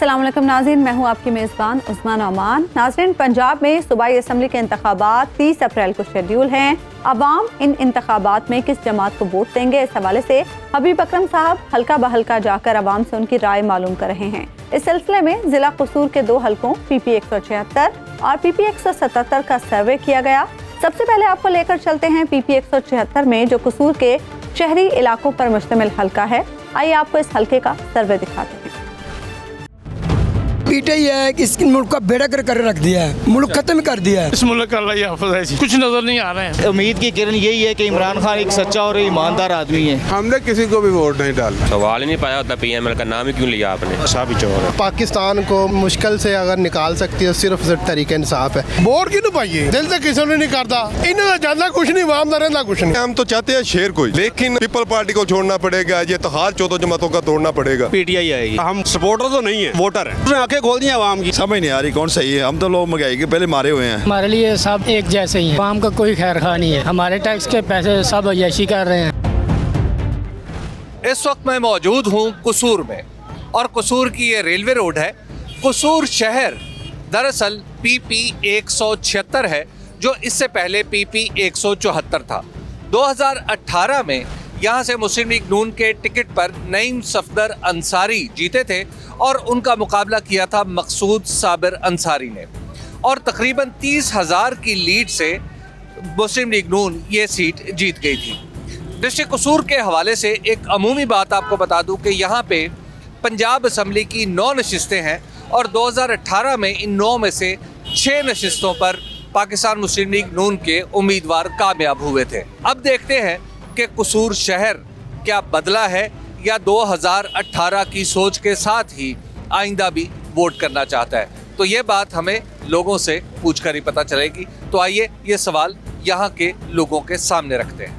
अस्सलाम वालेकुम नाज़रीन, मैं हूँ आपकी मेज़बान उस्मान ओमान। नाज़रीन, पंजाब में सूबाई असम्बली के इंतखाबात 30 अप्रैल को शेड्यूल हैं। अवाम इन इंतखाबात में किस जमात को वोट देंगे, इस हवाले से हबीब अकरम साहब हल्का बहल्का जाकर अवाम से उनकी राय मालूम कर रहे हैं। इस सिलसिले में जिला कसूर के 2 हलकों PP 176 और PP 177 का सर्वे किया गया। सबसे पहले आपको लेकर चलते हैं PP 176 में, जो कसूर के शहरी इलाकों पर मुश्तमिल हल्का है। आइए आपको इस हल्के का सर्वे दिखाते हैं। पीटीआई है कि इस मुल्क का बेड़ा कर रख दिया है, मुल्क खत्म कर दिया है। इस मुल्क का अल्लाह याफिज़ है जी, कुछ नजर नहीं आ रहे हैं। उम्मीद की किरण यही है कि इमरान खान एक सच्चा और ईमानदार आदमी है। हमने किसी को भी वोट नहीं डालना। सवाल ही नहीं पाया होता PML का नाम ही क्यों लिया आपने? साबित चोर है। पाकिस्तान को मुश्किल से अगर निकाल सकती है सिर्फ तरीके इंसाफ है। वोट क्यों पाइए? दिल से किसी ने नहीं करता, इन्हें ज्यादा कुछ नहीं, वाम रहना कुछ नहीं। हम तो चाहते हैं शेर कोई, लेकिन पीपल पार्टी को छोड़ना पड़ेगा। ये इत्तेहाद 14 जमातों का तोड़ना पड़ेगा। PTI आएगी। हम सपोर्टर तो नहीं है, वोटर है। उसने आंखें खोल दी आवाम की। समझ नहीं आ रही कौन सही है। हम तो लोग महंगाई के पहले मारे हुए हैं। हमारे लिए सब एक जैसे ही हैं। आवाम का कोई खैर खा नहीं है। हमारे टैक्स के पैसे सब अय्याशी कर रहे हैं। इस वक्त मैं मौजूद हूँ कसूर में, और कसूर की ये रेलवे रोड है। कसूर शहर दरअसल PP 176 है, जो इससे पहले PP 174 था। 2018 में यहाँ से मुस्लिम लीग नून के टिकट पर नईम सफदर अंसारी जीते थे और उनका मुकाबला किया था मकसूद साबिर अंसारी ने, और तकरीबन 30,000 की लीड से मुस्लिम लीग नून ये सीट जीत गई थी। डिस्ट्रिक्ट कसूर के हवाले से एक अमूमी बात आपको बता दूं कि यहाँ पे पंजाब असम्बली की 9 नशिस्तें हैं, और 2018 में इन 9 में से 6 नशिस्तों पर पाकिस्तान मुस्लिम लीग नून के उम्मीदवार कामयाब हुए थे। अब देखते हैं कि कसूर शहर क्या बदला है या 2018 की सोच के साथ ही आइंदा भी वोट करना चाहता है। तो ये बात हमें लोगों से पूछकर ही पता चलेगी। तो आइए ये सवाल यहाँ के लोगों के सामने रखते हैं।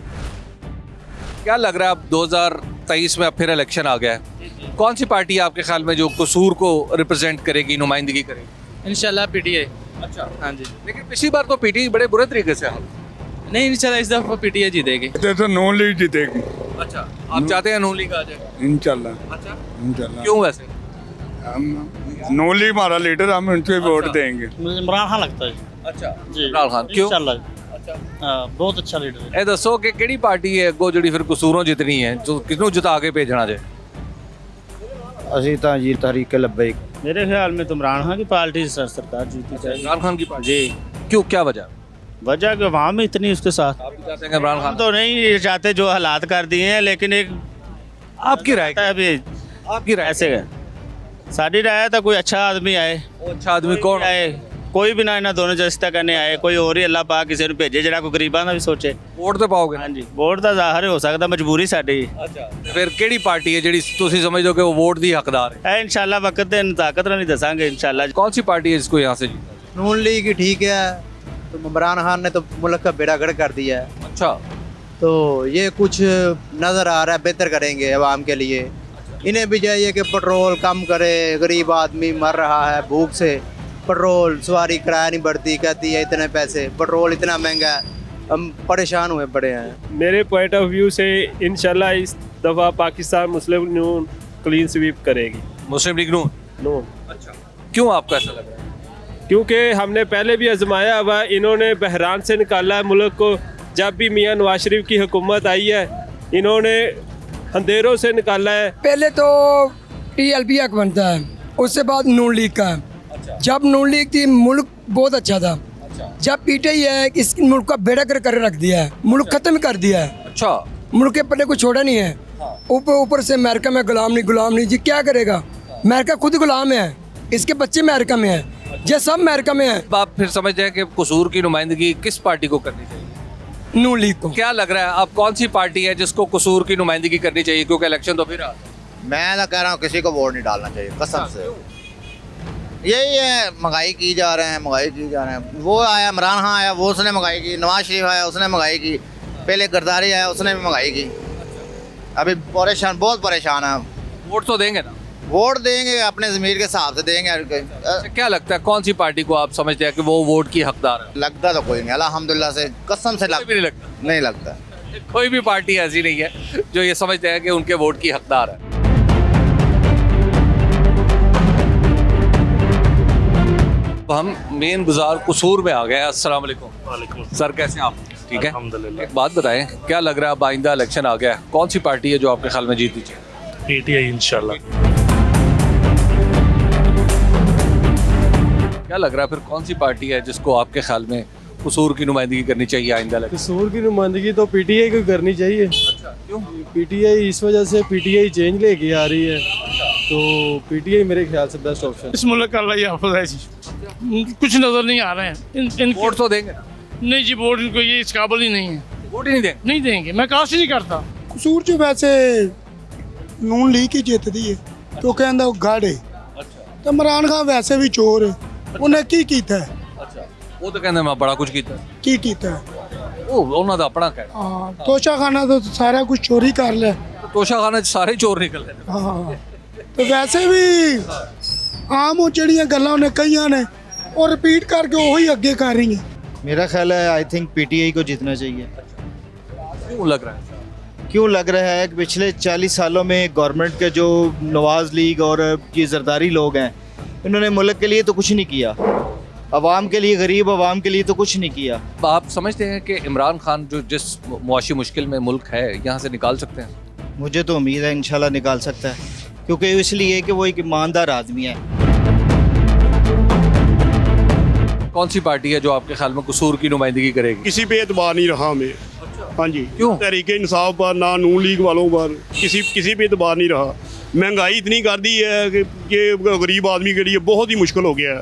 क्या लग रहा है, अब 2023 में अब फिर इलेक्शन आ गया है, कौन सी पार्टी है आपके ख्याल में जो कसूर को रिप्रेजेंट करेगी, नुमाइंदगी करेगी? इंशाल्लाह PTI। अच्छा, हाँ जी। लेकिन पिछली बार तो PTI बड़े बुरे तरीके से हार। नहीं, इंशाल्लाह इस दफा PTI जीतेगी। तो नून लीग जीतेगी। अच्छा, आप चाहते हैं नून लीग आ जाए? इंशाल्लाह। अच्छा, इंशाल्लाह। क्यों वैसे? हम नून लीग हमारा लीडर, हम उनसे वोट देंगे। मुझे इमरान खान लगता है। अच्छा जी, इमरान खान क्यों? अच्छा, बहुत अच्छा लीडर है। ਇਹ ਦੱਸੋ ਕਿ ਕਿਹੜੀ ਪਾਰਟੀ ਹੈ ਅੱਗੋਂ ਜਿਹੜੀ ਫਿਰ ਕਸੂਰੋਂ ਜਿੱਤਣੀ ਹੈ, ਜੋ ਕਿਹਨੂੰ ਜਿਤਾ ਕੇ ਭੇਜਣਾ ਜੇ? ਅਸੀਂ ਤਾਂ ਜੀ तहरीक लब्बैक। मेरे ख्याल में तो इमरान खान की पार्टी सरकार जीती चाहिए। इमरान खान की पार्टी? जी। क्यों, क्या वजह? वजह कि वहाँ में इतनी उसके साथ। आप भी चाहते हैं इमरान हम खान? तो नहीं चाहते, जो हालात कर दिए हैं, लेकिन एक आपकी राय क्या? अभी आपकी राय ऐसे साड़ी राय था कोई अच्छा आदमी आए। वो अच्छा आदमी कौन? आए कोई भी ना, इन्हें दोनों जस्ता करने आए, कोई और ही अल्लाह पाक किसी ने भेजे जरा कोई गरीबां ਦਾ ਵੀ ਸੋਚੇ। ਵੋਟ ਤੇ ਪਾਓਗੇ? हाँ जी, वोट ਤਾਂ ਜ਼ਾਹਰ ਹੋ ਸਕਦਾ, ਮਜਬੂਰੀ ਸਾਡੀ ਅੱਛਾ, ਫਿਰ ਕਿਹੜੀ ਪਾਰਟੀ ਹੈ ਜਿਹੜੀ ਤੁਸੀਂ ਸਮਝਦੇ ਹੋ ਕਿ ਉਹ ਵੋਟ ਦੀ ਹੱਕਦਾਰ ਹੈ? है। इंशाल्लाह वक्त दे ताकत नहीं दसांगे इंशाल्लाह। कौन सी पार्टी है जिसको यहाँ से जीता? नून लीग ही ठीक है। तो इमरान खान ने तो मुल्क का बेड़ा गर्क कर दिया है, अच्छा, तो ये कुछ नज़र आ रहा है बेहतर करेंगे आवाम के लिए। इन्हें भी चाहिए कि पेट्रोल कम करे, गरीब आदमी मर रहा है भूख से। पेट्रोल सवारी किराया नहीं बढ़ती, कहती है इतने पैसे, पेट्रोल इतना महंगा है, हम परेशान हुए पड़े हैं। मेरे पॉइंट ऑफ व्यू से इंशाल्लाह इस दफ़ा पाकिस्तान मुस्लिम नून क्लीन स्वीप करेगी। मुस्लिम लीग नून? नून। अच्छा, क्यों आपको ऐसा लग रहा है? क्योंकि हमने पहले भी आजमाया हुआ, इन्होंने बहरान से निकाला है मुल्क को। जब भी मियाँ नवाज शरीफ की हुकूमत आई है, इन्होंने अंधेरों से निकाला है। पहले तो TLP हक बनता है, उससे बाद नून लीग का। जब नून लीग थी मुल्क बहुत अच्छा था। जब PTI है कि इस मुल्क का बेड़ा कर रख दिया है, मुल्क खत्म कर दिया है। अच्छा, मुल्क के पल्ले को छोड़ा नहीं है। ऊपर से अमेरिका में गुलाम नहीं जी, क्या करेगा? अमेरिका खुद गुलाम है, इसके बच्चे अमेरिका में है, ये सब अमेरिका में है। आप फिर समझते हैं कि कसूर की नुमाइंदगी किस पार्टी को करनी चाहिए? नून लीग को। क्या लग रहा है, अब कौन सी पार्टी है जिसको कसूर की नुमाइंदगी करनी चाहिए, क्योंकि इलेक्शन तो फिर आ रहा है? मैं तो कह रहा हूँ किसी को वोट नहीं डालना चाहिए, कसम से। यही है, महंगाई की जा रहे हैं। वो आया इमरान खान आया, वो उसने महंगाई की। नवाज शरीफ आया, उसने महंगाई की। पहले गरदारी आया, उसने भी महंगाई की। अभी बहुत परेशान है। वोट तो देंगे ना? वोट देंगे, अपने ज़मीर के हिसाब से देंगे। क्या लगता है कौन सी पार्टी को आप समझते हैं कि वो वोट की हकदार है? लगता तो कोई नहीं, अल्हम्दुलिल्लाह से, कसम से नहीं लगता। नहीं लगता। कोई भी पार्टी ऐसी नहीं है जो ये समझते हैं कि उनके वोट की हकदार है। अब हम मेन बाजार कसूर में आ गए हैं। अस्सलाम वालेकुम सर, कैसे हैं आप? ठीक है, एक बात बताएं, क्या लग रहा है अब आइंदा इलेक्शन आ गया है, कौन सी पार्टी है जो आपके ख्याल में जीतनी चाहिए? पीटीआई इंशाल्लाह। क्या लग रहा है फिर कौन सी पार्टी है जिसको आपके ख्याल में कसूर की नुमाइंदगी करनी चाहिए आइंदा इलेक्शन? कसूर की नुमाइंदगी तो पीटीआई को करनी चाहिए। क्यों? पीटीआई इस वजह से पीटीआई चेंज लेके आ रही है, तो पीटीआई मेरे ख्याल से बेस्ट ऑप्शन। इस मुल्क का अल्लाह ही हाफ़िज़ है जी, कुछ नजर नहीं आ रहे हैं। इन वोट तो देंगे? नहीं जी, वोट इनको ये इस काबिल ही नहीं है, वोट ही नहीं देंगे? नहीं देंगे। मैं कास्ट ही नहीं करता। कसूर च वैसे नून लीग ही जितदी है क्योंकि कहंदा ਉਹ ਗਾੜੇ ਤੇ ਇਮਰਾਨ ਖਾਨ ਵੈਸੇ ਵੀ ਚੋਰ ਹੈ ਉਹਨੇ ਕੀ ਕੀਤਾ ਹੈ ਅੱਛਾ, ਉਹ ਤਾਂ ਕਹਿੰਦੇ ਮੈਂ ਬੜਾ ਕੁਝ ਕੀਤਾ। ਕੀ ਕੀਤਾ ਹੈ ਉਹ ਉਹਨਾਂ ਦਾ ਆਪਣਾ ਕਹਿਣਾ। ਹਾਂ ਤੋਸ਼ਾਖਾਨਾ ਤੋਂ ਸਾਰਾ ਕੁਝ ਚੋਰੀ ਕਰ ਲਿਆ। ਤੋਸ਼ਾਖਾਨੇ 'ਚ ਸਾਰੇ ਚੋਰ ਨਿਕਲ ਗਏ। ਹਾਂ ਤੇ ਵੈਸੇ ਵੀ ਆਮ ਉਹ ਜਿਹੜੀਆਂ ਗੱਲਾਂ ਉਹਨੇ ਕਹੀਆਂ ਨੇ ਉਹ ਰਿਪੀਟ ਕਰਕੇ ਉਹੀ ਅੱਗੇ ਕਰ ਰਹੀ ਹੈ। मेरा ख्याल है आई थिंक पीटीआई को जीतना चाहिए। क्यों लग रहा है? क्यों लग रहा है कि पिछले 40 सालों में गवर्नमेंट के जो नवाज लीग और ये जरदारी लोग हैं, इन्होंने मुल्क के लिए तो कुछ नहीं किया, अवाम के लिए, गरीब अवाम के लिए तो कुछ नहीं किया। आप समझते हैं कि इमरान खान जो जिस मुआशी मुश्किल में मुल्क है यहाँ से निकाल सकते हैं? मुझे तो उम्मीद है इंशाल्लाह निकाल सकता है, क्योंकि इसलिए कि वो एक ईमानदार आदमी है। कौन सी पार्टी है जो आपके ख्याल में कसूर की नुमाइंदगी करेगी? किसी पे एतबार नहीं रहा हमें। हाँ जी, क्यों? तहरीके इंसाफ पर, ना नून लीग वालों पर, किसी पे एतबार नहीं रहा। महंगाई इतनी कर दी है कि गरीब आदमी के लिए बहुत ही मुश्किल हो गया है।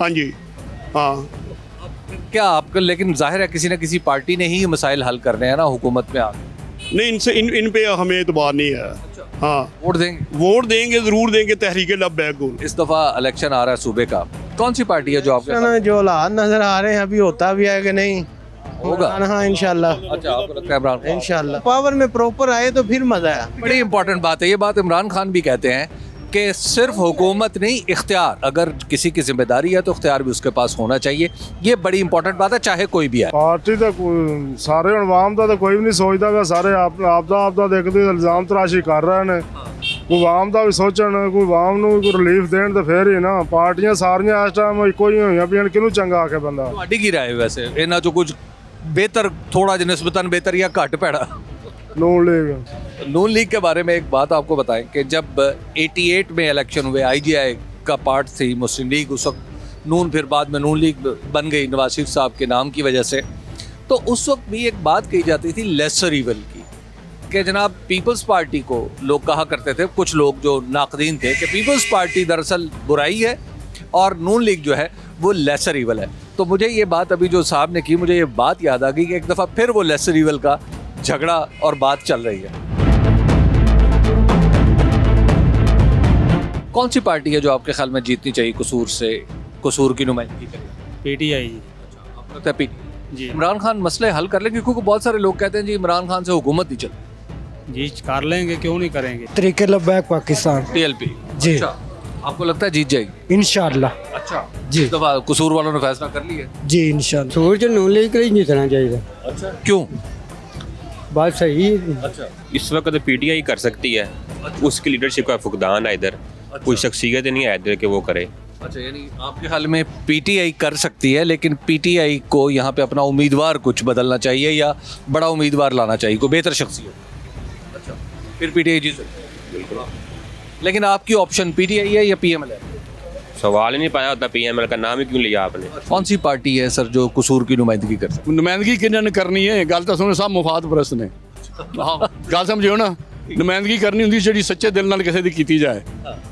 हाँ जी, हाँ। क्या आपका, लेकिन जाहिर है किसी न किसी पार्टी ने ही मसाइल हल करने हैं ना हुकूमत में आके। नहीं, इनसे इन पे हमें एतबार नहीं है। हाँ, वोट देंगे? वोट देंगे, ज़रूर देंगे तहरीके लब्बैक को। इस दफ़ा इलेक्शन आ रहा है सूबे का, कौन सी पार्टी है जो आपके जो हालात नजर आ रहे हैं अभी होता भी है कि नहीं होगा? हाँ इंशाल्लाह। अच्छा, आपको लगता है इमरान खान? इंशाल्लाह पावर में प्रॉपर आए तो फिर मजा है। बड़ी इंपॉर्टेंट बात है ये, बात इमरान खान भी कहते हैं कि सिर्फ हुकूमत नहीं, इख्तियार, अगर किसी की जिम्मेदारी है तो इख्तियार भी उसके पास होना चाहिए। ये बड़ी इंपॉर्टेंट बात है, चाहे कोई भी है। पार्टी तो सारे अवाम का तो कोई भी नहीं सोचता कि सारे आपदा देखते इल्जाम तराशी कर रहे हैं। कोई आवाम का भी सोचन, कोई आवाम को कोई रिलीफ देन तो फिर ही ना। पार्टियां सारियां इस टाइम इको ही हुई भी किनू चंगा आके बंदा। ਤੁਹਾਡੀ ਕੀ ਰਾਏ ਵੈਸੇ ਇਹਨਾਂ ਚੋਂ कुछ बेहतर, थोड़ा जिहा निस्बतन बेहतर या घट पैड़ा? नून लीग। नून लीग के बारे में एक बात आपको बताएं कि जब 88 में इलेक्शन हुए, IGI का पार्ट थी मुस्लिम लीग उस वक्त, नून फिर बाद में नून लीग बन गई नवाज शरीफ साहब के नाम की वजह से। तो उस वक्त भी एक बात कही जाती थी लेसर ईवल की, कि जनाब पीपल्स पार्टी को लोग कहा करते थे, कुछ लोग जो नाकदीन थे, कि पीपल्स पार्टी दरअसल बुराई है और नून लीग जो है वो लेसर ईवल है। तो मुझे ये बात अभी जो साहब ने की, मुझे ये बात याद आ गई कि एक दफ़ा फिर वो लेसर ईवल का झगड़ा और बात चल रही है। कौन सी पार्टी है जो आपके ख्याल में जीतनी चाहिए कसूर से, कसूर की नुमाइंदगी करेगी? पीटीआई आपको लगता है पीटीआई जी। इमरान खान मसले हल कर लेंगे? क्योंकि बहुत सारे लोग कहते हैं जी इमरान खान से हुकूमत नहीं चलती। जी कर लेंगे, क्यों नहीं करेंगे। तरीके लब्बैक पाकिस्तान TLP जी। अच्छा, आपको लगता है जीत जाएगी? इंशाल्लाह अच्छा जी। इस दफा कसूर वालों ने फैसला कर लिया? जी इंशाल्लाह। सूरज नून लीग के लिए जीतना चाहिए। अच्छा, क्यों? बात सही। अच्छा, इस वक्त तो पीटीआई कर सकती है, उसकी लीडरशिप का फुकदान है इधर, कोई शख्सियत नहीं है इधर कि वो करे। अच्छा, यानी आपके ख्याल में पीटीआई कर सकती है, लेकिन पीटीआई को यहाँ पे अपना उम्मीदवार कुछ बदलना चाहिए या बड़ा उम्मीदवार लाना चाहिए, कोई बेहतर शख्सियत। अच्छा, फिर पीटीआई जीत सकती है? बिल्कुल। लेकिन आपकी ऑप्शन पीटीआई है या PML है? सवाल ही नहीं पाया होता, PML का नाम ही क्यों लिया आपने? कौन सी पार्टी है सर जो कसूर की नुमाइंदगी कर सकती नुमाइंदगी किन्होंने करनी है? गल तो सुनो, सब मुफाद परस्त ने। हाँ, गल समझो ना, नुमाइंदगी करनी होंगी जी सच्चे दिल नाल किसी दी कीती जाए,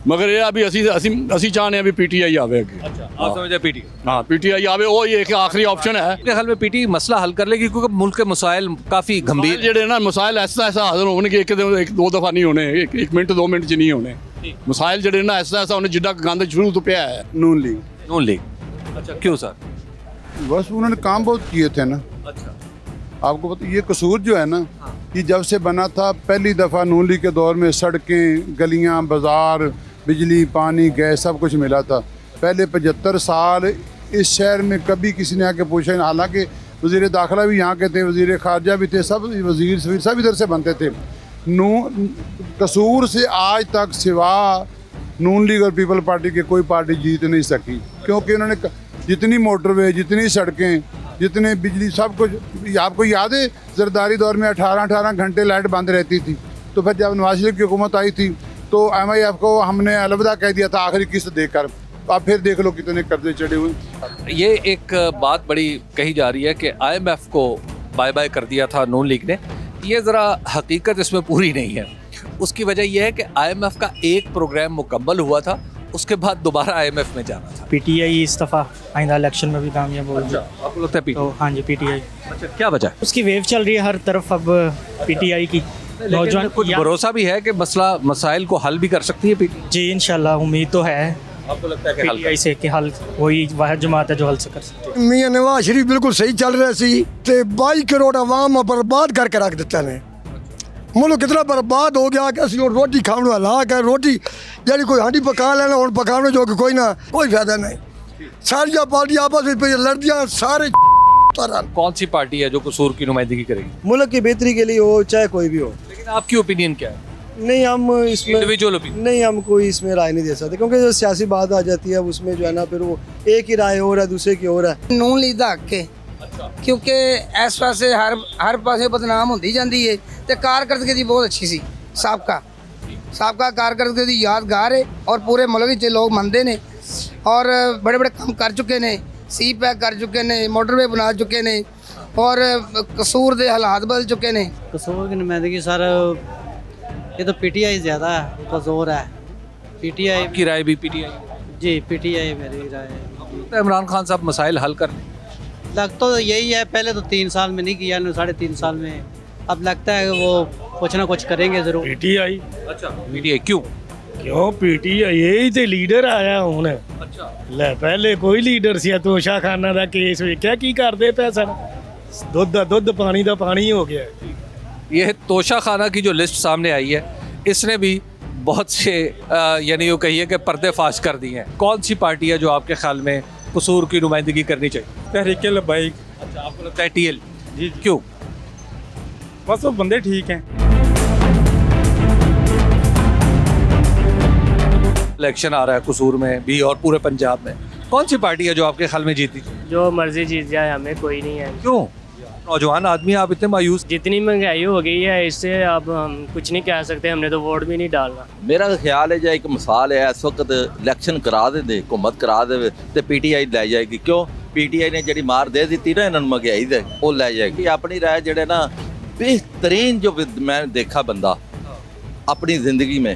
मगर ये भी असी चाहते हैं भी PTI आवे अगे। अच्छा, आप समझते हैं PTI? हाँ, PTI आवे, वो ये एक आखिरी ऑप्शन है। मेरे ख्याल में PTI मसला हल कर लेगी, क्योंकि मुल्क के मसाइल काफ़ी गंभीर जेडे ना मसाइल ऐसा हल होने के एक दो दफ़ा नहीं होने, एक मिनट 2 मिनट च नहीं होने मसाइल जेडे ना ऐसा होने जिड्डा गंद शुरू तो पिया है। नून लीग। नून लीग, अच्छा क्यों सर? बस उन्होंने काम बहुत किए थे ना। अच्छा, आपको पता, ये कसूर जो है ना, ये जब से बना था पहली दफ़ा नून लीग के दौर में सड़कें, गलियां, बाज़ार, बिजली, पानी, गैस सब कुछ मिला था। पहले 75 साल इस शहर में कभी किसी ने आके पूछा, हालांकि वज़ीर दाखिला भी यहाँ के थे, वज़ीर ख़ारजा भी थे, सब वज़ीर सब इधर से बनते थे। कसूर से आज तक सिवा नून लीग और पीपल पार्टी की कोई पार्टी जीत नहीं सकी, क्योंकि उन्होंने जितनी मोटरवे, जितनी सड़कें, जितने बिजली, सब कुछ। आपको याद है जरदारी दौर में 18-18 घंटे लाइट बंद रहती थी, तो फिर जब नवाज शरीफ की हुकूमत आई थी तो MIF को हमने अलविदा कह दिया था आखिरी किस्त देकर। आप फिर देख लो कितने कर्जे चढ़े हुए। ये एक बात बड़ी कही जा रही है कि IMF को बाय बाय कर दिया था नून लीग ने। ये ज़रा हकीकत इसमें पूरी नहीं है। उसकी वजह यह है कि IMF का एक प्रोग्राम मुकम्मल हुआ था, उसके बाद दोबारा IMF में जाना था। PTI इस दफ़ा आइंदा इलेक्शन में भी कामयाब होगी। आपको लगता है तो हाँ जी PTI। अच्छा, क्या वजह है? उसकी वेव चल रही है हर तरफ अब PTI की। लेकिन कुछ भरोसा भी है कि मसाइल को हल भी कर सकती है PTI। जी इंशाल्लाह उम्मीद तो है आपको लगता है कि हल PTI से कि हल वही वाहिद जमात है जो हल से कर सकती है। मियां नवाज शरीफ बिल्कुल सही चल रहे सी ते 22 करोड़ आवाम बर्बाद करके रख दिता ने। मुल्क कितना बर्बाद हो गया कि असं रोटी खाने वाला है, रोटी जी कोई हांडी पका लेना और पकाने जो कि कोई ना, कोई फायदा नहीं। सारिया पार्टी आपस में लड़दियाँ, सारे कौन सी पार्टी है जो कसूर की नुमाइंदगी करेगी? मुल्क की बेहतरी के लिए हो चाहे कोई भी हो। लेकिन आपकी ओपिनियन क्या है? नहीं हम इसमें इंडिविजुअल ओपिनियन नहीं, हम कोई इसमें राय नहीं दे सकते, क्योंकि जो सियासी बात आ जाती है उसमें जो है ना, फिर वो एक ही राय हो रहा है, दूसरे की हो रहा है। ਨੂਨ ਲੀਗ ਦਾ ਹੱਕ ਹੈ ਕਿਉਂਕਿ ਇਸ ਪਾਸੇ ਹਰ ਪਾਸੇ ਬਦਨਾਮ ਹੁੰਦੀ ਜਾਂਦੀ ਹੈ ਤੇ ਕਾਰਕਰਦਗੀ ਦੀ ਬਹੁਤ ਅੱਛੀ ਸੀ। ਸਾਬਕਾ ਕਾਰਕਰਦਗੀ ਦੀ ਯਾਦਗਾਰ ਹੈ ਔਰ ਪੂਰੇ ਮੁਲਕ ਵਿੱਚ ਲੋਕ ਮੰਨਦੇ ਨੇ ਔਰ ਬੜੇ ਬੜੇ ਕੰਮ ਕਰ ਚੁੱਕੇ ਨੇ, ਸੀ ਪੈਕ ਕਰ ਚੁੱਕੇ ਨੇ, ਮੋਟਰਵੇ ਬਣਾ ਚੁੱਕੇ ਨੇ ਔਰ ਕਸੂਰ ਦੇ ਹਾਲਾਤ ਬਦਲ ਚੁੱਕੇ ਨੇ। कसूर की नुमाइंदगी सर ये तो PTI ज़्यादा का जोर है। PTI की राय भी PTI। जी PTI मेरी राय है। इमरान खान साहब मसाइल हल कर लें। लग तो यही है, पहले तो 3 साल में नहीं किया, 3.5 साल में, अब लगता है कि वो कुछ ना कुछ करेंगे ज़रूर। PTI। अच्छा PTI क्यों? क्यों PTI यही ते लीडर आया हुन। अच्छा ਲੈ ਪਹਿਲੇ ਕੋਈ ਲੀਡਰ ਸੀ ਤੋਸ਼ਾ ਖਾਨਾ ਦਾ ਕੇਸ ਵੇਖਿਆ ਕੀ ਕਰਦੇ ਪਏ ਸਨ। ਦੁੱਧ ਦਾ ਦੁੱਧ ਪਾਣੀ ਦਾ ਪਾਣੀ ਹੋ ਗਿਆ। ये तोशा खाना की जो लिस्ट सामने आई है, इसने भी बहुत से यानी यूँ कहिए कि पर्दे फाश कर दिए हैं। कौन सी पार्टी है जो आपके ख्याल में कसूर की नुमाइंदगी करनी चाहिए? तहरीक लब्बैक। अच्छा आपको लगता है TL? जी क्यों? बस वो बंदे ठीक हैं। इलेक्शन आ रहा है कसूर में भी और पूरे पंजाब में, कौन सी पार्टी है जो आपके ख्याल में जीती? जो मर्जी जीत जाए हमें कोई नहीं है। क्यों? नौजवान आदमी आप इतने मायूस? जितनी महंगाई हो गई है इससे अब हम कुछ नहीं कह सकते, हमने तो वोट भी नहीं डालना। मेरा ख्याल है जो एक मिसाल है, इस वक्त इलेक्शन करा दे हुकूमत करा दे तो PTI लै जाएगी। क्यों? PTI ने जी मार दे दी ना इन्होंने महंगाई दे, वो लै जाएगी। अपनी राय जेडे ना बेहतरीन जो मैं देखा बंदा अपनी ज़िंदगी में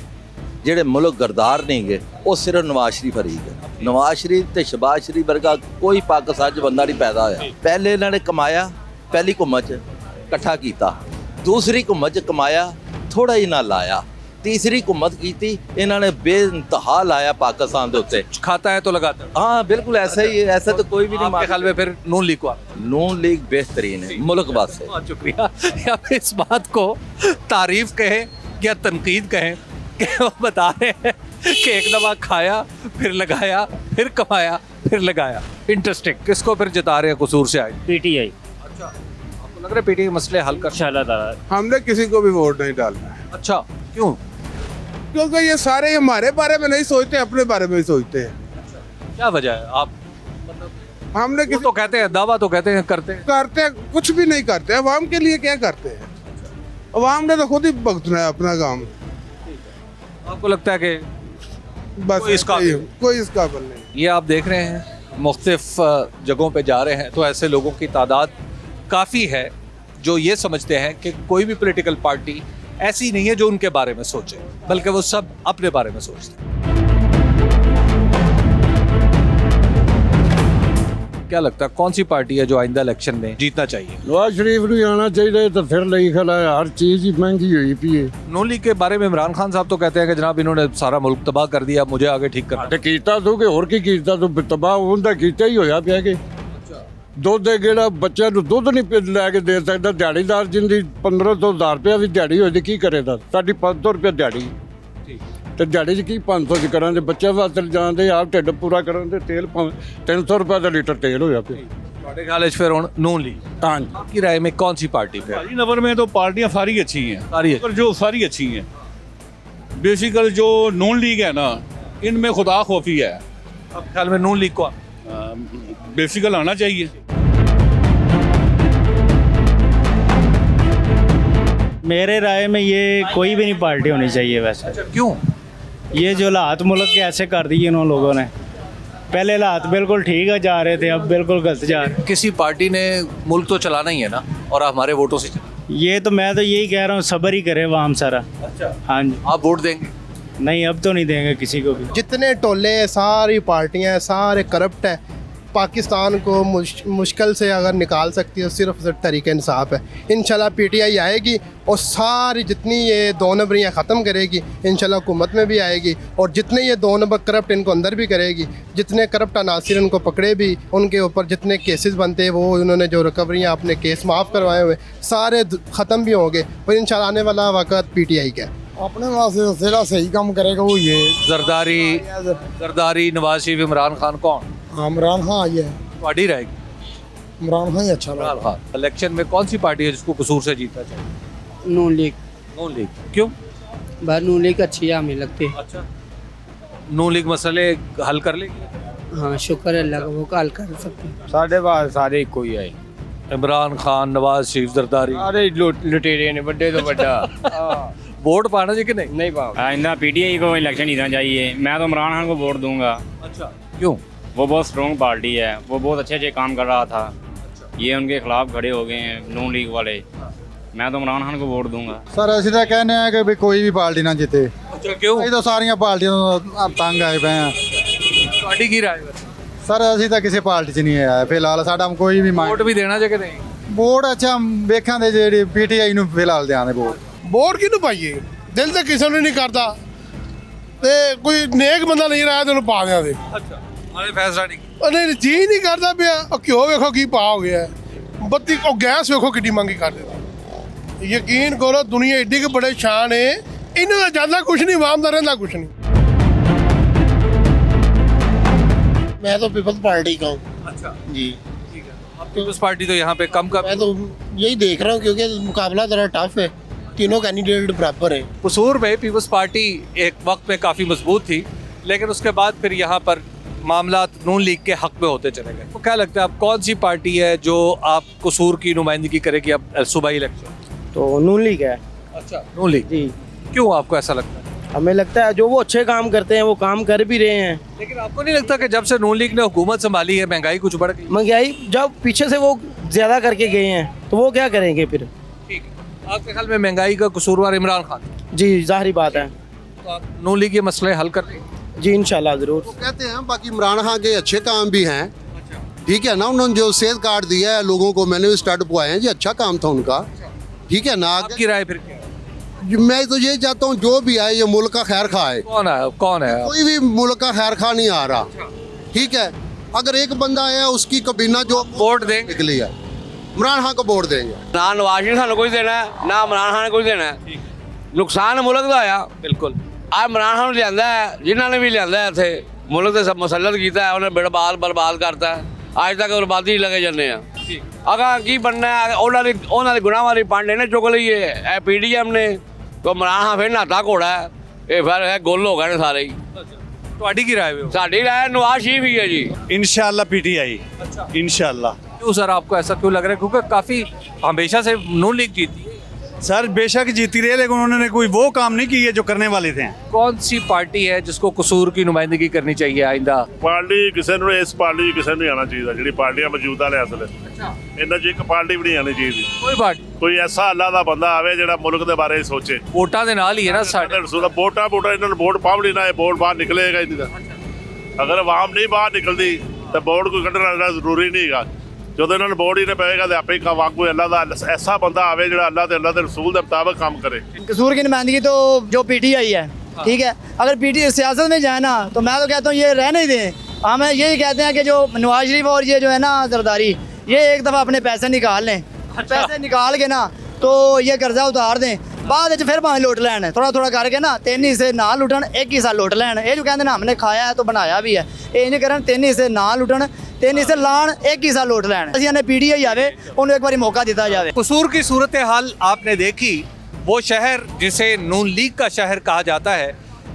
जेडे मुल्क गरदार नहीं गए, वो सिर्फ नवाज शरीफ फरीक है। नवाज शरीफ ते शहबाज शरीफ वर्गा कोई पाकिस्तान च बंदा नहीं पैदा होया। पहले इन्होंने कमाया, पहली हुकूमत इकट्ठा किया, दूसरी हुकूमत कमाया थोड़ा ही ना लाया, तीसरी हुकूमत की इन्होंने बेइंतहा लाया पाकिस्तान के उत्ते। खाता है तो लगाता है। हाँ बिल्कुल ऐसा ही है, ऐसा तो कोई भी नहीं। आपके ख्याल में फिर नून लीग को? नून लीग बेहतरीन है मुल्क वास्ते। बहुत शुक्रिया। आप इस बात को तारीफ कहें या तनकीद कहें कि वो बता रहे हैं कि एक दफ़ा खाया फिर लगाया फिर कमाया फिर लगाया। इंटरेस्टिंग। किसको फिर जिता रहे हैं कसूर से आए? PTI। अच्छा आपको लग रहा है PTI मसले हल कर? इंशाल्लाह। हमने किसी को भी वोट नहीं डालना है। अच्छा क्यों? क्योंकि ये सारे हमारे बारे में नहीं सोचते, अपने बारे में ही सोचते हैं। क्या वजह है? आप हमने वो तो कहते हैं, दावा तो कहते हैं, करते हैं, कुछ भी नहीं करते। अवाम के लिए क्या करते हैं? अवाम ने तो खुद ही भुगतना है अपना काम। आपको लगता है कि बस कोई इस काबिल नहीं। ये आप देख रहे हैं मुख्तलिफ जगहों पे जा रहे हैं तो ऐसे लोगों की तादाद काफ़ी है जो ये समझते हैं कि कोई भी पॉलिटिकल पार्टी ऐसी नहीं है जो उनके बारे में सोचे, बल्कि वो सब अपने बारे में सोचते हैं। क्या लगता है कौन सी पार्टी है जो आइंदा इलेक्शन में जीतना चाहिए? नवाज शरीफ ਨੂੰ ਆਣਾ ਚਾਹੀਦਾ है तो फिर ਲਈ ਖਲਾ है, हर चीज़ ही महंगी हुई पी है। नून लीग के बारे में इमरान खान साहब तो कहते हैं कि जनाब इन्होंने सारा मुल्क तबाह कर दिया, मुझे आगे ठीक करना। ਤੇ ਕੀਤਾ ਤੂੰ ਕਿ ਹੋਰ ਕੀ ਕੀਤਾ ਤੂੰ? ਤਬਾਹ ਹੁੰਦਾ ਕੀਤਾ ਹੀ ਹੋਇਆ ਪਿਆ ਕਿ ਦੁੱਧ ਦੇ ਜਿਹੜਾ ਬੱਚਿਆਂ ਨੂੰ ਦੁੱਧ ਨਹੀਂ ਲੈ ਕੇ ਦੇ ਸਕਦਾ, ਦਿਹਾੜੀਦਾਰ ਜਿੰਦੀ 1500 ਰੁਪਇਆ ਵੀ ਦਿਹਾੜੀ ਹੋਈ ਤੇ ਕੀ ਕਰੇਗਾ? ਸਾਡੀ 500 ਰੁਪਇਆ ਦਿਹਾੜੀ ਤੇ ਦਿਹਾੜੀ 'ਚ ਕੀ 500 ਦੀ ਕਰਾਂਗੇ? ਬੱਚਿਆਂ ਵਾਸਤੇ ਜਾਂਦੇ ਆਪ ਢਿੱਡ ਪੂਰਾ ਕਰਨ ਦੇ ਤੇਲ 300 ਰੁਪਏ ਦਾ ਲੀਟਰ ਤੇਲ ਹੋਇਆ ਪਿਆ। ਤੁਹਾਡੇ ख्याल फिर नून लीग? हाँ आपकी राय में कौन सी पार्टी फिर? नंबर में तो पार्टियां सारी अच्छी हैं, सारी पर जो सारी अच्छी हैं बेसिकल जो नॉन लीग है ना इनमें खुदा खौफी है। अब ख्याल में नून लीग को बेसिकल आना चाहिए। मेरे राय में ये कोई भी नहीं पार्टी होनी चाहिए वैसे। क्यों? ये जो हालात मुल्क के ऐसे कर दिए इन लोगों ने, पहले हालात बिल्कुल ठीक है जा रहे थे, अब बिल्कुल गलत जा रहे। किसी पार्टी ने मुल्क तो चलाना ही है ना, और हमारे वोटों से चला। ये तो मैं तो यही कह रहा हूँ, सब्र ही करे वाम सारा। अच्छा, हाँ जी। आप वोट देंगे? नहीं, अब तो नहीं देंगे किसी को भी। जितने टोले हैं, सारी पार्टियां हैं, सारे करप्ट हैं। पाकिस्तान को मुश्किल से अगर निकाल सकती है सिर्फ तरीके इंसाफ है। इंशाल्लाह पीटीआई आएगी और सारी जितनी ये दो नंबरियाँ ख़त्म करेगी, इंशाल्लाह हुकूमत में भी आएगी। और जितने ये दो नंबर करप्ट इनको अंदर भी करेगी, जितने करप्ट अनासिर इनको पकड़े भी, उनके ऊपर जितने केसेस बनते हैं, वो उन्होंने जो रिकवरियाँ अपने केस माफ़ करवाए हुए सारे ख़त्म भी होंगे। और इंशाल्लाह आने वाला वक्त पीटीआई का अपने वास्ते जेड़ा सही काम करेगा वो ये जरदारी, नवाज शरीफ, इमरान खान, कौन? इमरान खान आई है, पार्टी रहेगी इमरान खान ही अच्छा इमरान खान। इलेक्शन में कौन सी पार्टी है जिसको कसूर से जीतना चाहिए? नून लीग। नून लीग। क्यों? बस नून लीग अच्छी है हमें लगती। अच्छा, नून लीग मसले हल कर लेगी? हाँ, शुक्र है अल्लाह का, वो हल कर सकते। साढ़े बाद सारे कोई आए, इमरान खान, नवाज शरीफ, जरदारी, सारे लुटेरे ने, बड़े तो बड़ा। वोट पाना चाहिए कि नहीं? नहीं पाओ। आइंदा पीटीआई को इलेक्शन जीतना चाहिए। मैं तो इमरान खान को वोट दूंगा। अच्छा, क्यों? वो बहुत स्ट्रॉन्ग पार्टी है, वो बहुत अच्छे अच्छे काम कर रहा था। ये उनके खिलाफ खड़े हो गए हैं नून लीग वाले। मैं तो इमरान खान को वोट दूंगा। सर असं तो कहने हैं कि भी कोई भी पार्टी ना जीते। अच्छा, क्यों? ਅਸੀਂ ਤਾਂ ਸਾਰੀਆਂ ਪਾਰਟੀਆਂ ਤੋਂ ਤੰਗ ਆਏ ਪਏ ਆ। पार्टी की राय है? ਸਰ ਅਸੀਂ ਤਾਂ ਕਿਸੇ ਪਾਰਟੀ 'ਚ ਨਹੀਂ ਆਏ ਫਿਲਹਾਲ। ਸਾਡਾ ਕੋਈ ਵੀ वोट भी देना चाहिए कि नहीं? ਵੋਟ ਅੱਛਾ ਵੇਖਾਂ ਦੇ ਜਿਹੜੀ ਪੀਟੀਆਈ ਨੂੰ ਫਿਲਹਾਲ ਦਿਆਂਦੇ ਵੋਟ। ਵੋਟ ਕਿਹਨੂੰ ਪਾਈਏ? ਦਿਲ ਤਾਂ ਕਿਸੇ ਨੂੰ ਨਹੀਂ ਕਰਦਾ, ਤੇ ਕੋਈ ਨੇਕ ਬੰਦਾ ਨਹੀਂ ਰਿਹਾ ਤੈਨੂੰ ਪਾ ਦਿਆਂ ਦੇ। अच्छा, हमारे फैसला नहीं। ਉਹਨੇ ਜੀ ਨਹੀਂ ਕਰਦਾ ਪਿਆ। ਉਹ ਘਿਓ ਵੇਖੋ ਕੀ ਪਾ ਹੋ ਗਿਆ, ਬੱਤੀ ਉਹ ਗੈਸ ਵੇਖੋ ਕਿੱਡੀ ਮੰਗੀ ਕਰ ਦਿੱਤੀ। ਯਕੀਨ ਕਰੋ ਦੁਨੀਆ ਏਡੀ ਕਿ ਬੜੇ ਸ਼ਾਨ ਹੈ, ਇਹਨਾਂ ਦਾ ਜ਼ਿਆਦਾ ਕੁਝ ਨਹੀਂ, ਆਵਾਮ ਦਾ ਰਹਿੰਦਾ ਕੁਝ नहीं। मैं तो पीपल्स पार्टी का हूँ। अच्छा जी, ठीक है। अब पीपल्स पार्टी तो यहाँ पे कम का। मैं तो यही देख रहा हूँ क्योंकि मुकाबला ज़रा टफ है, तीनों कैंडिडेट बराबर हैं। कसूर में पीपल्स पार्टी एक वक्त में काफ़ी मजबूत थी, लेकिन उसके बाद फिर यहाँ पर मामला नून लीग के हक में होते चले गए। तो क्या लगता है अब कौन सी पार्टी है जो आप कसूर की नुमाइंदगी करेगी अब सूबाई इलेक्शन? तो नून लीग है। अच्छा, नून लीग। जी। क्यों आपको ऐसा लगता है? हमें लगता है जो वो अच्छे काम करते हैं वो काम कर भी रहे हैं। लेकिन आपको नहीं लगता कि जब से नून लीग ने हुकूमत संभाली है महंगाई कुछ बढ़ गई? महंगाई जब पीछे से वो ज़्यादा करके गए हैं तो वो क्या करेंगे फिर? ठीक है। आपके ख्याल में महंगाई का कसूरवार इमरान खान? जी, जाहिर बात है। तो आप नून लीग ये मसले हल कर देंगे? जी इंशाल्लाह ज़रूर। वो कहते हैं बाकी इमरान खान के अच्छे काम भी हैं। ठीक है ना, उन्होंने जो सेहत कार्ड दिया है लोगों को, मैंने भी स्टार्टअप आए हैं जी, अच्छा काम था उनका। ठीक है ना, आपकी राय फिर क्या है? मैं तो ये चाहता हूँ जो भी आए ये मुल्क का खैर खाए। कौन है? कौन है? कोई भी मुल्क का खैर खा नहीं आ रहा। ठीक है, अगर एक बंदा आया उसकी कबीना जो वोट देंगे निकली है, इमरान खान को वोट देंगे। ना नवाज शरीफ सानू कुछ देना है, ना इमरान खान ने कुछ देना है। नुकसान मुल्क का आया बिल्कुल। आ इमरान खान लिया है, जिन्होंने भी लिया इतने मुल्क से सब मुसलत किया है, उन्हें बर्बाद करता है। आज तक बर्बादी लगे जाने अगर की बनना है उन्होंने गुनाह वाली पांडे ने चुक ली है पीडीएम ने, तो इमरान खान फिर नाता घोड़ा है, ये फिर है गुल हो गए सारे ही। ਤੁਹਾਡੀ ਕੀ ਰਾਏ ਹੈ? साड़ी राय नवाज शरीफ ही है जी। इंशाल्लाह पीटीआई। अच्छा, इंशाल्लाह। क्यों सर आपको ऐसा क्यों लग रहा है? क्योंकि काफ़ी हमेशा से नून लीग जीती है। सर बेशक जीती रही, लेकिन उन्होंने कोई वो काम नहीं किए जो करने वाले थे। कौन सी पार्टी है जिसको कसूर की नुमाइंदगी करनी चाहिए आइंदा? ਪਾਰਟੀ ਕਿਸੇ ਨੂੰ ਇਸ ਪਾਰਟੀ ਕਿਸੇ ਨੂੰ ਨਹੀਂ ਆਉਣਾ ਚਾਹੀਦਾ ਜਿਹੜੀ ਪਾਰਟੀਆਂ ਮੌਜੂਦਾ ਨੇ ਅਸਲ ਇਹਨਾਂ 'ਚ ਇੱਕ ਪਾਰਟੀ ਵੀ ਨਹੀਂ ਆਉਣੀ ਚਾਹੀਦੀ। ਕੋਈ ਪਾਰਟੀ ਕੋਈ ਐਸਾ ਅੱਲਾ ਦਾ ਬੰਦਾ ਆਵੇ ਜਿਹੜਾ ਮੁਲਕ ਦੇ ਬਾਰੇ ਸੋਚੇ। ਵੋਟਾਂ ਦੇ ਨਾਲ ਹੀ ਹੈ ਨਾ ਸਾਡੇ। ਰਸੂਲ ਵੋਟਾਂ ਇਹਨਾਂ ਨੂੰ ਵੋਟ ਪਾਵਣੀ ਨਾ, ਇਹ ਵੋਟ ਬਾਹਰ ਨਿਕਲੇਗਾ ਹੀ ਨਹੀਂ। ਅਗਰ ਆਵਾਮ ਨਹੀਂ ਬਾਹਰ ਨਿਕਲਦੀ ਤਾਂ ਵੋਟ ਕੋਈ ਕੱਢਣਾ ਜ਼ਰੂਰੀ ਨਹੀਂ ਹੈਗਾ। ਜਦੋਂ ਇਹਨਾਂ ਨੂੰ ਵੋਟ ਹੀ ਨਹੀਂ ਪਏਗਾ ਤਾਂ ਆਪੇ ਹੀ ਵਾਂਗੂ ਅੱਲਾ ਦਾ ਐਸਾ ਬੰਦਾ ਆਵੇ ਜਿਹੜਾ ਅੱਲਾ ਦੇ ਰਸੂਲ ਦੇ ਮੁਤਾਬਕ ਕੰਮ करे। कसूर की नुमाइंदगी तो जो पीटीआई है, ठीक है। अगर पीटीआई सियासत में जाए ना तो मैं तो कहता हूँ ये रहने ही दें। हम यही कहते हैं कि जो नवाज शरीफ और ये जो है ना जरदारी, ये एक दफ़ा अपने पैसे निकाल लें। पैसे निकाल के ना तो ये कर्जा उतार दें, बाद फिर भावें लुट लैन, थोड़ा थोड़ा करके ना 3 हिस्से ना लुटन, 1 हिस्सा लुट लैन। ये जो कहते हैं ना हमने खाया है तो बनाया भी है, ये नहीं करन 3 हिस्से ना लुटन, 3 हिस्से लान, 1 हिस्सा लुट लैन। ਅਸੀਂ ਨੇ पीटीआई आवे उन्हें एक बार मौका दिया जाए। कसूर की सूरत हाल आपने देखी। वो शहर जिसे नून लीग का शहर कहा जाता है,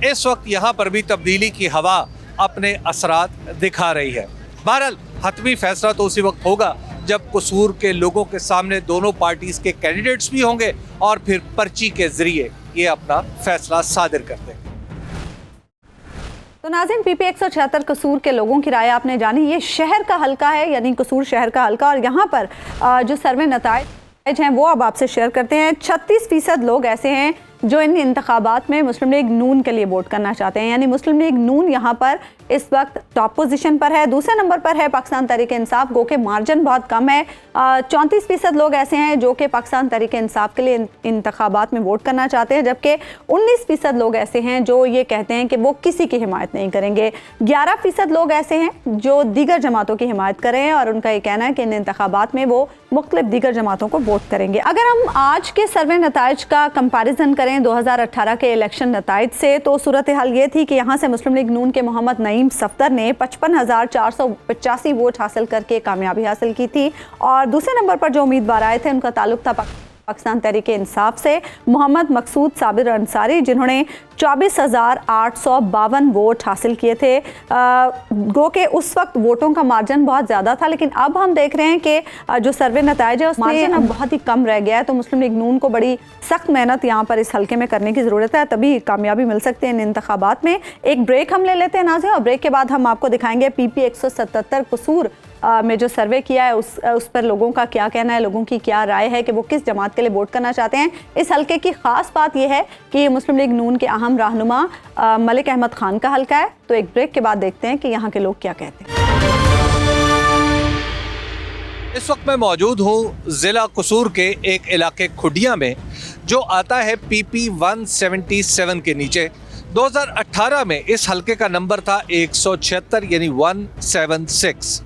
इस वक्त यहाँ पर भी तब्दीली की हवा अपने असरात दिखा रही है। बहरहाल हतमी फैसला तो उसी वक्त होगा जब कसूर के लोगों के सामने दोनों पार्टीज के कैंडिडेट्स भी होंगे और फिर पर्ची के जरिए ये अपना फैसला सादिर करते हैं। तो नाज़रीन, पीपी 176 कसूर के लोगों की राय आपने जानी। ये शहर का हल्का है, यानी कसूर शहर का हल्का, और यहाँ पर जो सर्वे नताइज हैं वो अब आपसे शेयर करते हैं। 36% लोग ऐसे हैं जो इन इंतखाबात में मुस्लिम लीग नून के लिए वोट करना चाहते हैं, यानी मुस्लिम लीग नून यहाँ पर इस वक्त टॉप पोजीशन पर है। दूसरे नंबर पर है पाकिस्तान तहरीक इंसाफ, गो के मार्जिन बहुत कम है। 34% लोग ऐसे हैं जो कि पाकिस्तान तहरीक इंसाफ के लिए इंतखाबात में वोट करना चाहते हैं, जबकि 19% लोग ऐसे हैं जो ये कहते हैं कि वो किसी की हिमायत नहीं करेंगे। 11% लोग ऐसे हैं जो दीगर जमातों की हिमायत करें और उनका ये कहना है कि इन इंतखाबात में वो मुख्तलिफ दीगर जमातों को वोट करेंगे। अगर हम आज के सर्वे नताइज का कंपैरिजन करें 2018 के इलेक्शन नताइज से, तो सूरत हाल ये थी कि यहाँ से मुस्लिम लीग नून के मोहम्मद नईम सफ्तर ने 55,485 वोट हासिल करके कामयाबी हासिल की थी, और दूसरे नंबर पर जो उम्मीदवार आए थे उनका ताल्लुक था पाकिस्तान तहरीक इंसाफ से मोहम्मद मकसूद साबिर अंसारी, जिन्होंने 24,852 वोट हासिल किए थे। गो के उस वक्त वोटों का मार्जिन बहुत ज़्यादा था, लेकिन अब हम देख रहे हैं कि जो सर्वे नताइज है उसमें मार्जिन अब बहुत ही कम रह गया है। तो मुस्लिम लीग नून को बड़ी सख्त मेहनत यहाँ पर इस हल्के में करने की ज़रूरत है, तभी कामयाबी मिल सकती है इन इंतखाबात में। एक ब्रेक हम ले लेते हैं नाज़रीन, और ब्रेक के बाद हम आपको दिखाएंगे पीपी 177 कसूर में जो सर्वे किया है उस पर लोगों का क्या कहना है, लोगों की क्या राय है कि वो किस जमात के लिए वोट करना चाहते हैं। इस हल्के की ख़ास बात यह है कि ये मुस्लिम लीग नून के अहम रहनुमा मलिक अहमद खान का हल्का है। तो एक ब्रेक के बाद देखते हैं कि यहाँ के लोग क्या कहते हैं। इस वक्त मैं मौजूद हूँ ज़िला कसूर के एक इलाके खुडिया में जो आता है पीपी 177 के नीचे। 2018 में इस हल्के का नंबर था 176 यानी 176।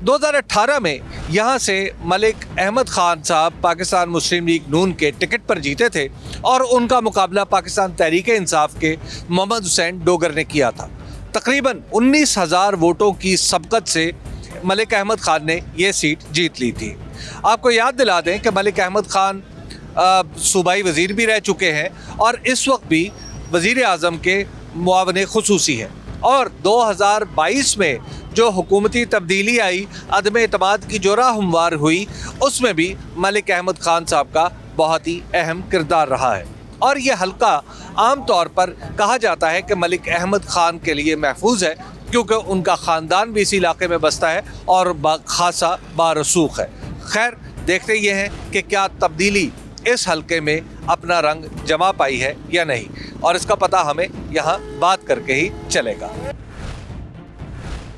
2018 में यहाँ से मलिक अहमद खान साहब पाकिस्तान मुस्लिम लीग नून के टिकट पर जीते थे और उनका मुकाबला पाकिस्तान तहरीक इंसाफ के मोहम्मद हुसैन डोगर ने किया था। तकरीबन 19,000 वोटों की सबकत से मलिक अहमद खान ने ये सीट जीत ली थी। आपको याद दिला दें कि मलिक अहमद खान सूबाई वज़ीर भी रह चुके हैं और इस वक्त भी वज़ीर आज़म के मुआवन खुसूसी हैं, और 2022 में जो हुकूमती तब्दीली आई, अदम एतमाद की जो राहमवार हुई, उसमें भी मलिक अहमद खान साहब का बहुत ही अहम किरदार रहा है। और ये हल्का आम तौर पर कहा जाता है कि मलिक अहमद खान के लिए महफूज है क्योंकि उनका ख़ानदान भी इसी इलाके में बसता है और खासा बारसूख है। खैर, देखते ये हैं कि क्या तब्दीली इस हल्के में अपना रंग जमा पाई है या नहीं, और इसका पता हमें यहाँ बात करके ही चलेगा।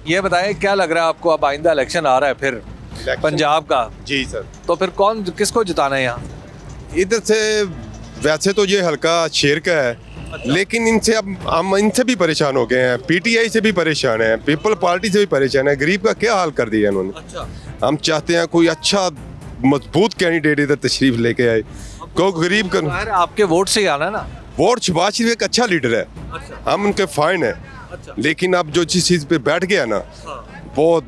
ये बताएं, क्या लग रहा है आपको, अब आइंदा इलेक्शन आ रहा है फिर पंजाब का? जी सर। तो फिर कौन किसको जिताना है यहाँ? इधर से वैसे तो ये हल्का शेर का है, लेकिन इनसे अब हम इनसे भी परेशान हो गए हैं, पीटीआई से भी परेशान है, पीपल पार्टी से भी परेशान है। गरीब का क्या हाल कर दिया इन्होंने। अच्छा। हम चाहते हैं कोई अच्छा मजबूत कैंडिडेट इधर तशरीफ लेके आए, को गरीब का। आपके वोट से ही आना ना। वोट शहबाज शरीफ एक अच्छा लीडर है। अच्छा। हम उनके फाइन है। अच्छा। लेकिन अब जो जिस चीज पे बैठ गया ना, बहुत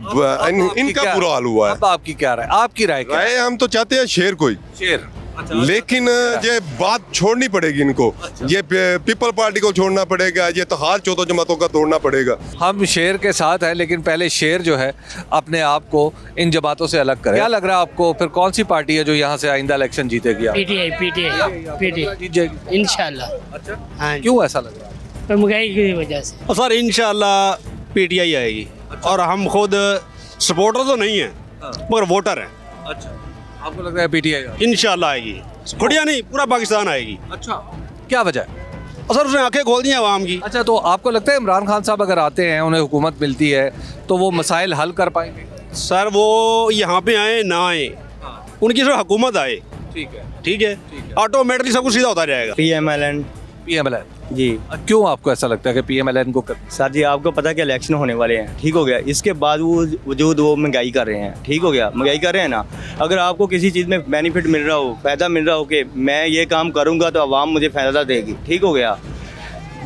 इनका बुरा हाल हुआ है। अब आपकी क्या राय? आपकी राय क्या है? हम तो चाहते हैं शेर कोई शेर। अच्छा। लेकिन ये बात छोड़नी पड़ेगी इनको। अच्छा। ये पीपल पार्टी को छोड़ना पड़ेगा, ये तो हाल चौथों जमातों का तोड़ना पड़ेगा। हम शेर के साथ हैं, लेकिन पहले शेर जो है अपने आप को इन जमातों से अलग करे। क्या लग रहा है आपको, फिर कौन सी पार्टी है जो यहाँ से आइंदा इलेक्शन जीतेगी? पीटीआई जीत जाएगी इंशाल्लाह। अच्छा। हाँ, क्यों ऐसा लग रहा है? तो महंगाई की वजह से सर इंशाल्लाह पीटीआई आएगी। अच्छा। और हम खुद सपोर्टर तो नहीं हैं, मगर वोटर हैं। अच्छा, आपको लग रहा है पीटीआई इंशाल्लाह आएगी? खुदिया नहीं, पूरा पाकिस्तान आएगी। अच्छा, क्या वजह? सर उसने आंखें खोल दी हैं आवाम की। अच्छा, तो आपको लगता है इमरान खान साहब अगर आते हैं, उन्हें हुकूमत मिलती है, तो वो मसाइल हल कर पाएंगे? सर वो यहाँ पे आए ना आए, उनकी सिर्फ हुकूमत आए, ठीक है, ऑटोमेटिकली सब कुछ सीधा होता जाएगा। पीएमएलएन जी। क्यों आपको ऐसा लगता है कि पीएमएलएन को सर जी, आपको पता है कि इलेक्शन होने वाले हैं, ठीक हो गया। इसके बाद वजूद वो महंगाई कर रहे हैं, ठीक हो गया, महंगाई कर रहे हैं ना। अगर आपको किसी चीज़ में बेनिफिट मिल रहा हो, फ़ायदा मिल रहा हो कि मैं ये काम करूँगा तो आवाम मुझे फ़ायदा देगी, ठीक हो गया।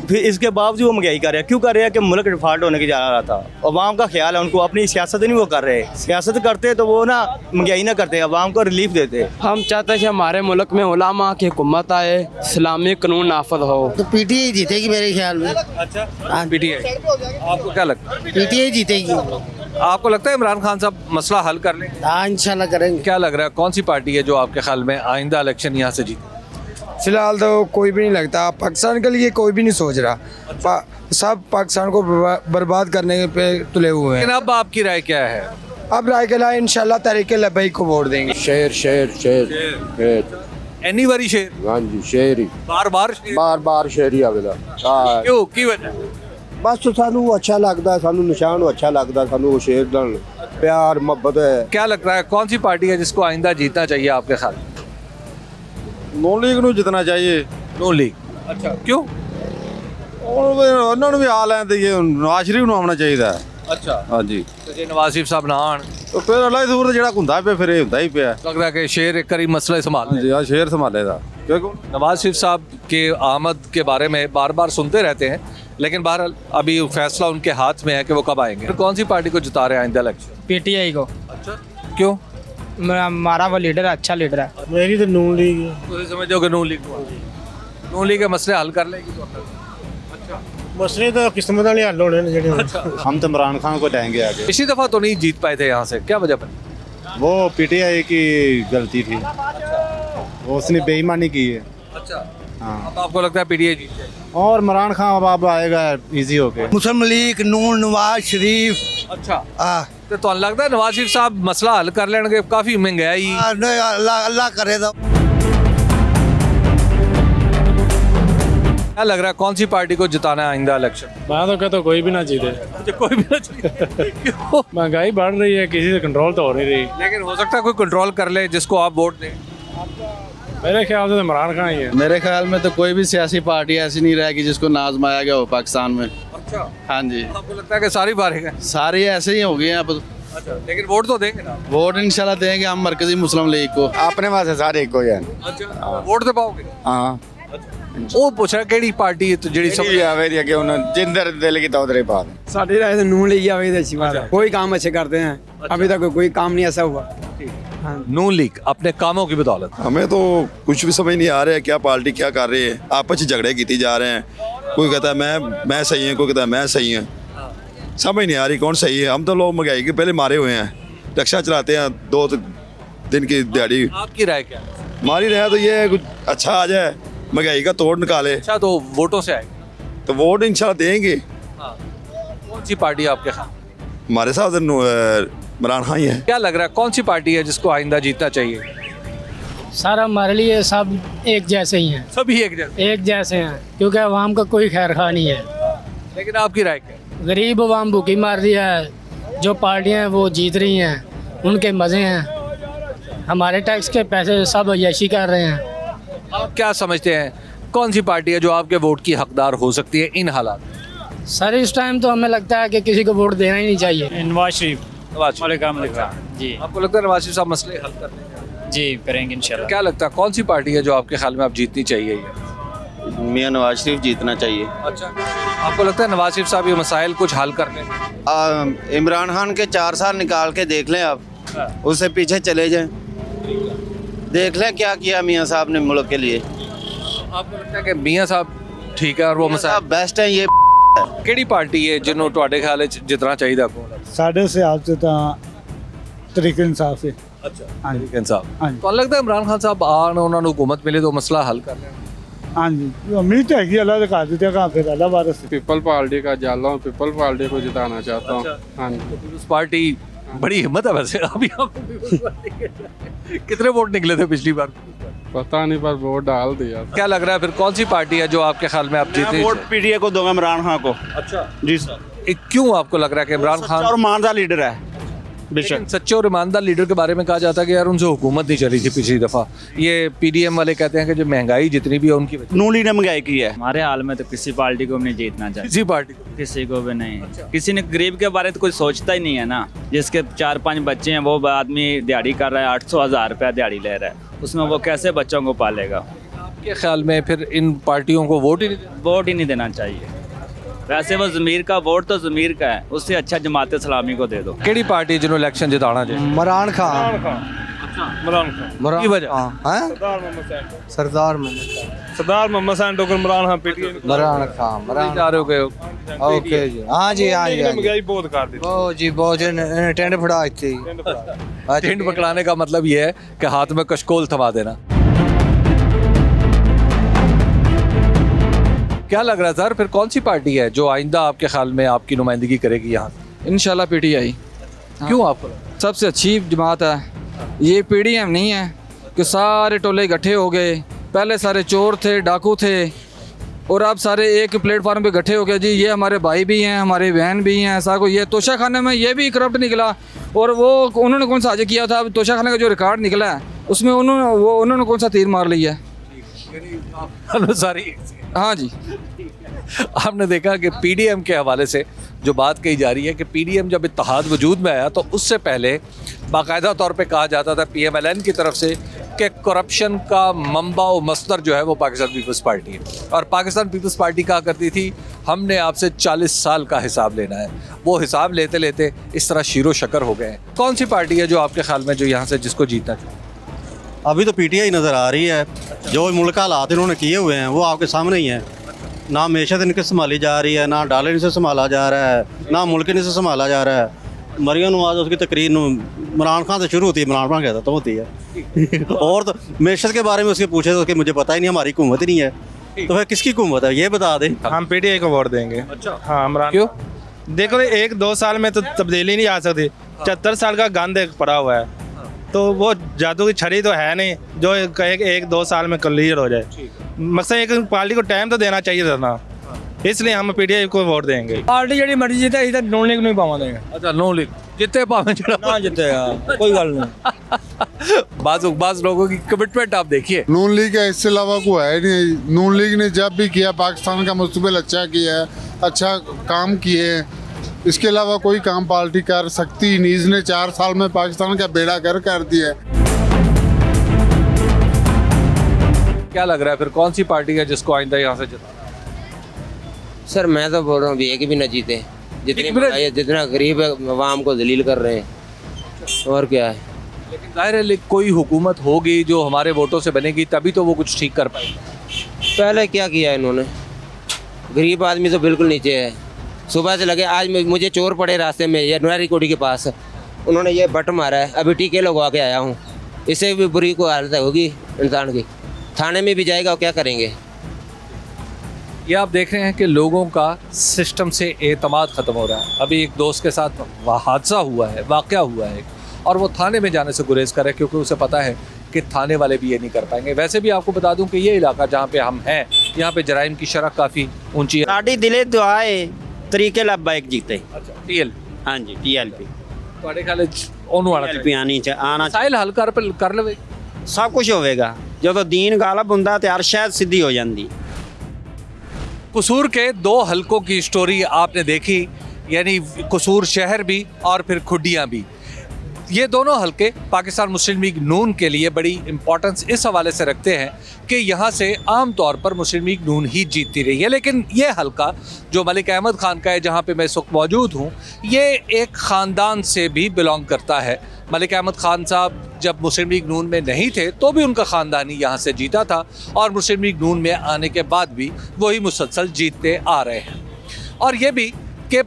फिर इसके बावजूद वो महंगाई कर रहे हैं। क्यों कर रहे हैं? कि मुल्क डिफॉल्ट होने की जा रहा था। अवाम का ख्याल है, उनको अपनी सियासत नहीं वो कर रहे। सियासत करते तो वो ना महंगाई ना करते, अवाम को रिलीफ देते। हम चाहते हैं कि हमारे मुल्क में उलामा की हुकूमत आए, इस्लामी कानून नाफज हो। तो पीटीआई जीतेगी मेरे ख्याल में। अच्छा, पीटीआई। आपको क्या लगता है? पीटीआई जीतेगी। आपको लगता है इमरान खान साहब मसला हल कर लेंगे? हाँ, इंशाल्लाह करेंगे। क्या लग रहा है कौन सी पार्टी है जो आपके ख्याल में आइंदा इलेक्शन यहाँ से जीते? फिलहाल तो कोई भी नहीं लगता, पाकिस्तान के लिए कोई भी नहीं सोच रहा। सब पाकिस्तान को बर्बाद करने पे तुले हुए हैं। लेकिन अब आपकी राय क्या है? अब राय के लिए इंशाल्लाह तहरीक लब्बैक को वोट देंगे। शेर शेर शेर एनी बारी शेर? हाँ जी, शेर ही बार बार शेर ही आवेगा। क्यों की वजह? बस सानू अच्छा लगता है, सानू निशान अच्छा लगता है, सानू शेर नाल प्यार मोहब्बत है। क्या लगता है कौन सी पार्टी है जिसको आइंदा जीतना चाहिए आपके ख्याल में? नून लीग ਨੂੰ ਜਿੱਤਣਾ चाहिए। नून लीग। अच्छा, क्यों? ਉਹਨਾਂ ਨੂੰ ਵੀ ਆ ਲੈਣ ਦਈਏ, ਨਵਾਜ਼ ਸ਼ਰੀਫ ਨੂੰ ਆਉਣਾ ਚਾਹੀਦਾ। अच्छा, हाँ जी। तो जे नवाज शरीफ साहब ना आन तो फिर अल्लाह दूर तो ਜਿਹੜਾ ਹੁੰਦਾ ਪਿਆ ਫਿਰ ਇਹ ਹੁੰਦਾ ਹੀ ਪਿਆ। लग रहा है कि शेर एक करीब मसला संभाल जी हाँ, शेर संभालेगा। क्योंकि नवाज शरीफ साहब के आमद के बारे में बार बार सुनते रहते हैं, लेकिन बहरहाल अभी फैसला उनके हाथ में है कि वो कब आएंगे। फिर कौन सी पार्टी को जिता रहे हैं आइंदा इलेक्शन? पीटीआई को। अच्छा, क्यों? हमारा वो लीडर अच्छा लीडर है। मेरी तो नून लीग है। तो समझते हो कि नून लीग के मसले हल कर लेगी तो? अच्छा, मसले तो किस्मत वाले हल होने ने जेडे। हम तो इमरान खान को देंगे आगे। पिछली दफा तो नहीं जीत पाए थे यहाँ से, क्या वजह पर? वो पीटीआई की गलती थी, वो उसने बेईमानी की है। अच्छा, हाँ। अब आपको लगता है पीटीआई जीत जाएगी? और इमरान खान अब आएगा इजी होके। मुस्लिम लीग, नून, नवाज शरीफ। अच्छा, तो ਤੁਹਾਨੂੰ लगता है नवाज शरीफ साहब मसला हल कर लेंगे? काफी महंगाई। अल्लाह करे तो। क्या लग रहा है कौन सी पार्टी को जिताना है आइंदा इलेक्शन? मैं तो कहता कोई भी ना जीते। कोई भी ना जीते। क्यों? महंगाई बढ़ रही है, किसी से कंट्रोल तो हो नहीं रही। लेकिन हो सकता है कोई कंट्रोल कर ले जिसको आप वोट दें। मेरे ख्याल से तो इमरान खान ही है। मेरे ख्याल में तो कोई भी सियासी पार्टी ऐसी नहीं रहेगी जिसको ना आजमाया गया हो पाकिस्तान में। अच्छा, हाँ जी, आपको लगता है कि सारी बारें? सारे ऐसे ही हो गए हैं अब। अच्छा, लेकिन वोट तो देंगे ना? वोट इंशाल्लाह देंगे हम मरकजी मुस्लिम लीग को। अपने वास्ते सारे एक हो जाए। अच्छा, वोट तो पाओगे? हाँ, ਉਹ ਪੁੱਛ ਰਿਹਾ ਕਿਹੜੀ ਪਾਰਟੀ ਜਿਹੜੀ ਸਭ आवे दी कि उन्होंने जिंदर दिल की तौदरे पा दें। साड़ी राय नून लीग आवे अच्छी बात है, कोई काम अच्छे करते हैं। अभी तक कोई काम नहीं ऐसा हुआ। नून लीग अपने कामों की बदौलत। हमें तो कुछ भी समझ नहीं आ रहा है क्या पार्टी क्या कर रही है। आपस में झगड़े किए जा रहे हैं, कोई कहता है मैं सही है, कोई कहता है मैं सही है। समझ नहीं आ रही कौन सही है। हम तो लोग महंगाई के पहले मारे हुए हैं, रिक्शा चलाते हैं 2 दिन की दिहाड़ी। आपकी राय क्या है? हमारी राय तो ये है कुछ अच्छा आ जाए, महंगाई का तोड़ निकाले। अच्छा, तो वोटों से आएगा तो वोट इंशाल्लाह देंगे। कौन सी पार्टी आपके ख्याल? हमारे साथ इमरान खान ही है। क्या लग रहा है कौन सी पार्टी है जिसको आइंदा जीतना चाहिए? सारा हमारे लिए सब एक जैसे ही हैं। सभी एक जैसे हैं, क्योंकि अवाम का कोई खैर खा नहीं है। लेकिन आपकी राय क्या है? गरीब अवाम भूखी मार रही है, जो पार्टियां हैं वो जीत रही हैं, उनके मज़े हैं। हमारे टैक्स के पैसे सब अय्याशी कर रहे हैं। आप क्या समझते हैं कौन सी पार्टी है जो आपके वोट की हकदार हो सकती है इन हालात? सर, इस टाइम तो हमें लगता है कि किसी को वोट देना ही नहीं चाहिए। नवाज शरीफ नवाज वाले काम लिखा जी। आपको लगता है नवाज शरीफ साहब मसले हल कर लेंगे? जी, करेंगे इंशाल्लाह। क्या लगता है कौन सी पार्टी है जो आपके ख्याल में आप जीतनी चाहिए? मियाँ नवाज शरीफ जीतना चाहिए। अच्छा, आपको लगता है नवाज शरीफ साहब ये मसाइल कुछ हल कर लेंगे? इमरान खान के 4 साल निकाल के देख लें आप, उससे पीछे चले जाएं, देख लें क्या किया मियाँ साहब ने मुल्क के लिए। आपको लगता है कि मियाँ साहब ठीक है और वो मसाइल बेस्ट है? ये ਕਿਹੜੀ ਪਾਰਟੀ ਹੈ ਜਿਹਨੂੰ ਤੁਹਾਡੇ ਖਿਆਲ ਵਿੱਚ ਜਿੱਤਣਾ ਚਾਹੀਦਾ? ਕੋਲ ਸਾਡੇ ਹਿਸਾਬ से ਤਾਂ ਤਰੀਕੇ ਇਨਸਾਫ से। ਅੱਛਾ, ਤਰੀਕ ਇਨਸਾਫ। ਤੁਹਾਨੂੰ ਲੱਗਦਾ ਹੈ ਇਮਰਾਨ ਖਾਨ ਸਾਹਿਬ ਆਣ, ਉਹਨਾਂ ਨੂੰ ਹੁਕੂਮਤ ਮਿਲੇ ਤਾਂ ਮਸਲਾ ਹੱਲ ਕਰ ਲੈਣ? हाँ जी, उम्मीद है कि अल्लाह दिखा देते कहाँ फिर अल्लाह वारस। पीपल पार्टी का जाला हूँ, पीपल पार्टी को जिताना चाहता हूँ। हाँ जी, पीपल्स पार्टी बड़ी हिम्मत है वैसे। अभी कितने वोट निकले थे पिछली बार? पता नहीं पर वोट डाल दिया। क्या लग रहा है फिर कौन सी पार्टी है जो आपके ख्याल में आप जीते? वोट पीटीआई को दूंगा, इमरान खान को। अच्छा जी सर। क्यों आपको लग रहा है कि इमरान खान और ईमानदार लीडर है? लेकिन सच्चे और ईमानदार लीडर के बारे में कहा जाता है कि यार उनसे हुकूमत नहीं चली थी पिछली दफ़ा। ये पीडीएम वाले कहते हैं कि जो महंगाई जितनी भी है उनकी वजह। नून लीग ने महंगाई की है। हमारे हाल में तो किसी पार्टी को भी नहीं जीतना चाहिए। किसी पार्टी को? किसी को भी नहीं। किसी ने गरीब के बारे में तो कोई सोचता ही नहीं है ना। जिसके 4-5 बच्चे हैं वो आदमी दिहाड़ी कर रहा है, 800-1000 रुपया दिहाड़ी ले रहा है, उसमें वो कैसे बच्चों को पालेगा? आपके ख्याल में फिर इन पार्टियों को वोट ही नहीं देना चाहिए। वैसे वो ज़मीर का वोट तो ज़मीर का है, उससे अच्छा जमात इस्लामी को दे दो। केड़ी पार्टी जिन्होंने इलेक्शन जिताना चाहिए? इमरान खान। की वजह सरदार मोहम्मद हुसैन डॉक्टर इमरान खान पीटीआई इमरान खान जा रहे हो गए ओके जी हाँ जी महंगाई बहुत कर दी बहुत जी बहुत टेंट फड़ा थी। टेंट पकड़ाने का मतलब ये है कि हाथ में कशकोल थमा देना। क्या लग रहा है सर, फिर कौन सी पार्टी है जो आइंदा आपके ख्याल में आपकी नुमाइंदगी करेगी यहाँ? इंशाल्लाह पीटीआई। क्यों आपको? सबसे अच्छी जमात है ये। पीडीएम नहीं है कि सारे टोले इकट्ठे हो गए, पहले सारे चोर थे, डाकू थे, और अब सारे एक प्लेटफार्म पे इकट्ठे हो गए जी ये हमारे भाई भी हैं, हमारी बहन भी हैं। ऐसा को ये तोशा खाने में ये भी करप्ट निकला, और वो उन्होंने कौन सा आज किया था? अब तोशा खाने का जो रिकॉर्ड निकला है उसमें उन्होंने कौन सा तीर मार लिया है? सारी हाँ जी। आपने देखा कि पीडीएम के हवाले से जो बात कही जा रही है कि पीडीएम जब इत्तेहाद वजूद में आया तो उससे पहले बाकायदा तौर पे कहा जाता था पीएमएलएन की तरफ से कि करप्शन का मंबा व मस्दर जो है वो पाकिस्तान पीपल्स पार्टी है, और पाकिस्तान पीपल्स पार्टी कहा करती थी हमने आपसे 40 साल का हिसाब लेना है। वो हिसाब लेते लेते इस तरह शीरो शकर हो गए हैं। कौन सी पार्टी है जो आपके ख्याल में जो यहाँ से जिसको जीतना चाहिए? अभी तो पीटीआई नज़र आ रही है। जो मुल्क का हालात इन्होंने किए हुए हैं वो आपके सामने ही है। ना मैशत इनके संभाली जा रही है, ना डॉलर इनसे संभाला जा रहा है, ना मुल्क इनसे संभाला जा रहा है। मरियम नवाज उसकी तकरीर इमरान खान से शुरू होती है, इमरान खान कहता तो होती है और तो मैशत के बारे में उसके पूछे तो उसके मुझे पता ही नहीं, हमारी हुकूमत ही नहीं है। तो फिर किसकी हुकूमत है ये बता दें। हम पीटीआई को वोट देंगे। अच्छा हाँ इमरान। क्यों? देखो 1-2 साल में तो तब्दीली नहीं आ सकती। 74 साल का गंद एक पड़ा हुआ है, तो वो जादू की छड़ी तो है नहीं जो कहे कि 1-2 साल में क्लियर हो जाए। मकसद एक पार्टी को टाइम तो देना चाहिए था ना, इसलिए हम पीटीआई को वोट देंगे। पार्टी जी मर्जी जीते इधर नॉन लीग नहीं पावा देंगे। अच्छा नो लीग जितने पावे ना जीते कोई गल नहीं। बाज लोगों की कमिटमेंट आप देखिए। नून लीग है, इससे अलावा कोई है नहीं। नून लीग ने जब भी किया पाकिस्तान का मुस्तकबिल अच्छा किया है, अच्छा काम किए हैं, इसके अलावा कोई काम पार्टी कर सकती नहीं। इसने 4 साल में पाकिस्तान का बेड़ा गर्क कर दिया है। क्या लग रहा है फिर कौन सी पार्टी है जिसको आइंदा यहाँ से जिताना? सर मैं तो बोल रहा हूँ एक भी न जीते, जितना गरीब है आवाम को जलील कर रहे हैं और क्या है। लेकिन जाहिर है कोई हुकूमत होगी जो हमारे वोटों से बनेगी तभी तो वो कुछ ठीक कर पाएगी। पहले क्या किया इन्होंने? गरीब आदमी तो बिल्कुल नीचे है। सुबह से लगे आज मुझे चोर पड़े रास्ते में ये नुरारी कोठी के पास, उन्होंने ये बट मारा है, अभी टीके लगवा के आया हूँ। इससे भी बुरी को हालत होगी इंसान की, थाने में भी जाएगा और क्या करेंगे। ये आप देख रहे हैं कि लोगों का सिस्टम से एतमाद ख़त्म हो रहा है। अभी एक दोस्त के साथ हादसा हुआ है, वाक़या हुआ है, और वो थाने में जाने से गुरेज कर रहे हैं क्योंकि उसे पता है कि थाने वाले भी ये नहीं कर पाएंगे। वैसे भी आपको बता दूं कि ये इलाका जहाँ पे हम हैं यहाँ पे जराइम की शरह काफ़ी ऊंची है। साड़ी दिले दुआए तरीके ला बाइक जीते। अच्छा टीएल? हाँ जी टीएलपी ਤੁਹਾਡੇ ਖਾਲੇ ਉਹਨੂੰ ਆਣਾ ਆਣੀ ਚ ਆਣਾ ਸਾਇਲ ਹੱਲ ਕਰ ਲਵੇ ਸਭ ਕੁਝ ਹੋਵੇਗਾ। ਜਦੋਂ ਦੀਨ ਗਾਲਬ ਹੁੰਦਾ ਤੇ ਅਰਸ਼ਦ ਸਿੱਧੀ ਹੋ ਜਾਂਦੀ। कसूर के 2 हलकों की स्टोरी आपने देखी, यानी कसूर शहर भी और फिर खुडियाँ भी। ये दोनों हलके पाकिस्तान मुस्लिम लीग नून के लिए बड़ी इंपॉर्टेंस इस हवाले से रखते हैं कि यहाँ से आम तौर पर मुस्लिम लीग नून ही जीतती रही है। लेकिन ये हलका जो मलिक अहमद खान का है, जहाँ पे मैं इस वक्त मौजूद हूँ, ये एक ख़ानदान से भी बिलोंग करता है। मलिक अहमद खान साहब जब मुस्लिम लीग नून में नहीं थे तो भी उनका ख़ानदान ही यहाँ से जीता था, और मुस्लिम लीग नून में आने के बाद भी वही मुसलसल जीतते आ रहे हैं। और ये भी कि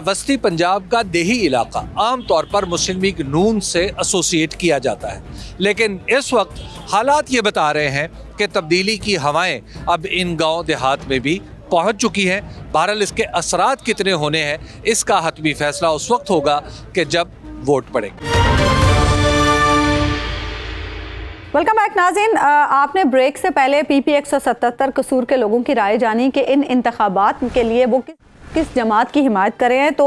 वस्ती पंजाब का देही इलाका आम तौर पर मुस्लिम लीग नून से एसोसिएट किया जाता है, लेकिन इस वक्त हालात ये बता रहे हैं कि तब्दीली की हवाएं अब इन गांव देहात में भी पहुंच चुकी हैं। बहरहाल इसके असरात कितने होने हैं इसका हतमी फैसला उस वक्त होगा कि जब वोट पड़ेंगे। वेलकम बैक नाज़रीन, आपने ब्रेक से पहले पीपी 177 कसूर के लोगों की राय जानी कि इन इंतखाबात के लिए वो किस जमात की हिमायत करें हैं। तो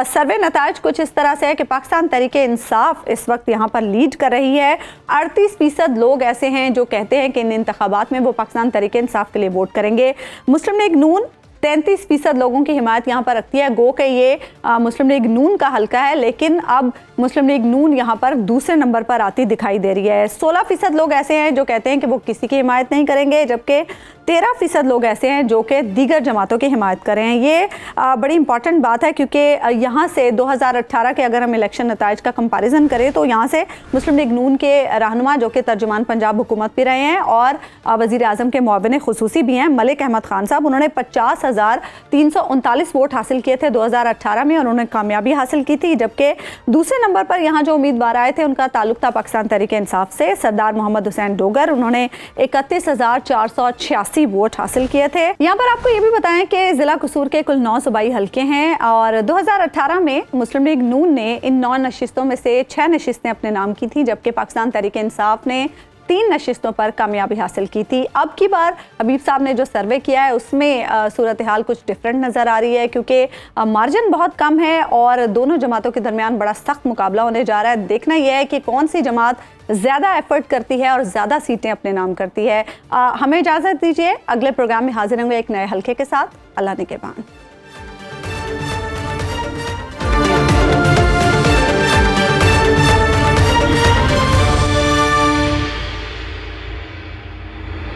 सर्वे नताइज कुछ इस तरह से है कि पाकिस्तान तहरीके इंसाफ इस वक्त यहाँ पर लीड कर रही है। 38% लोग ऐसे हैं जो कहते हैं कि इन इंतखाबात में वो पाकिस्तान तहरीके इंसाफ के लिए वोट करेंगे। मुस्लिम लीग नून 33% लोगों की हिमायत यहाँ पर रखती है। गो के ये मुस्लिम लीग नून का हल्का है, लेकिन अब मुस्लिम लीग नून यहाँ पर दूसरे नंबर पर आती दिखाई दे रही है। 16% लोग ऐसे हैं जो कहते हैं कि वो किसी की हिमायत नहीं करेंगे, जबकि 13% लोग ऐसे हैं जो कि दीगर जमातों की हिमायत करें। ये बड़ी इंपॉर्टेंट बात है, क्योंकि यहाँ से 2018 के अगर हम इलेक्शन नताइज का कंपैरिजन करें तो यहाँ से मुस्लिम लीग नून के रहनुमा, जो कि तर्जुमान पंजाब हुकूमत भी रहे हैं और वज़ीर आज़म के मुआविन खुसूसी भी हैं, मलिक अहमद खान साहब, उन्होंने 50,339 वोट हासिल किए थे 2018 में, उन्होंने कामयाबी हासिल की थी। जबकि दूसरे नंबर पर यहाँ जो उम्मीदवार आए थे उनका ताल्लुक था पाकिस्तान तहरीक इंसाफ से, सरदार मोहम्मद हुसैन डोगर, उन्होंने 31,486 वोट हासिल किए थे। यहाँ पर आपको ये भी बताएं कि जिला कसूर के कुल 9 सूबाई हल्के हैं और 2018 में मुस्लिम लीग नून ने इन 9 नशिस्तों में से 6 नशिस्तें अपने नाम की थी, जबकि पाकिस्तान तहरीक इंसाफ ने 3 नशिस्तों पर कामयाबी हासिल की थी। अब की बार हबीब साहब ने जो सर्वे किया है उसमें सूरत हाल कुछ डिफरेंट नज़र आ रही है, क्योंकि मार्जिन बहुत कम है और दोनों जमातों के दरमियान बड़ा सख्त मुकाबला होने जा रहा है। देखना यह है कि कौन सी जमात ज़्यादा एफर्ट करती है और ज़्यादा सीटें अपने नाम करती है। हमें इजाज़त दीजिए, अगले प्रोग्राम में हाजिर होंगे एक नए हल्के के साथ। अल्लाह निगहबान।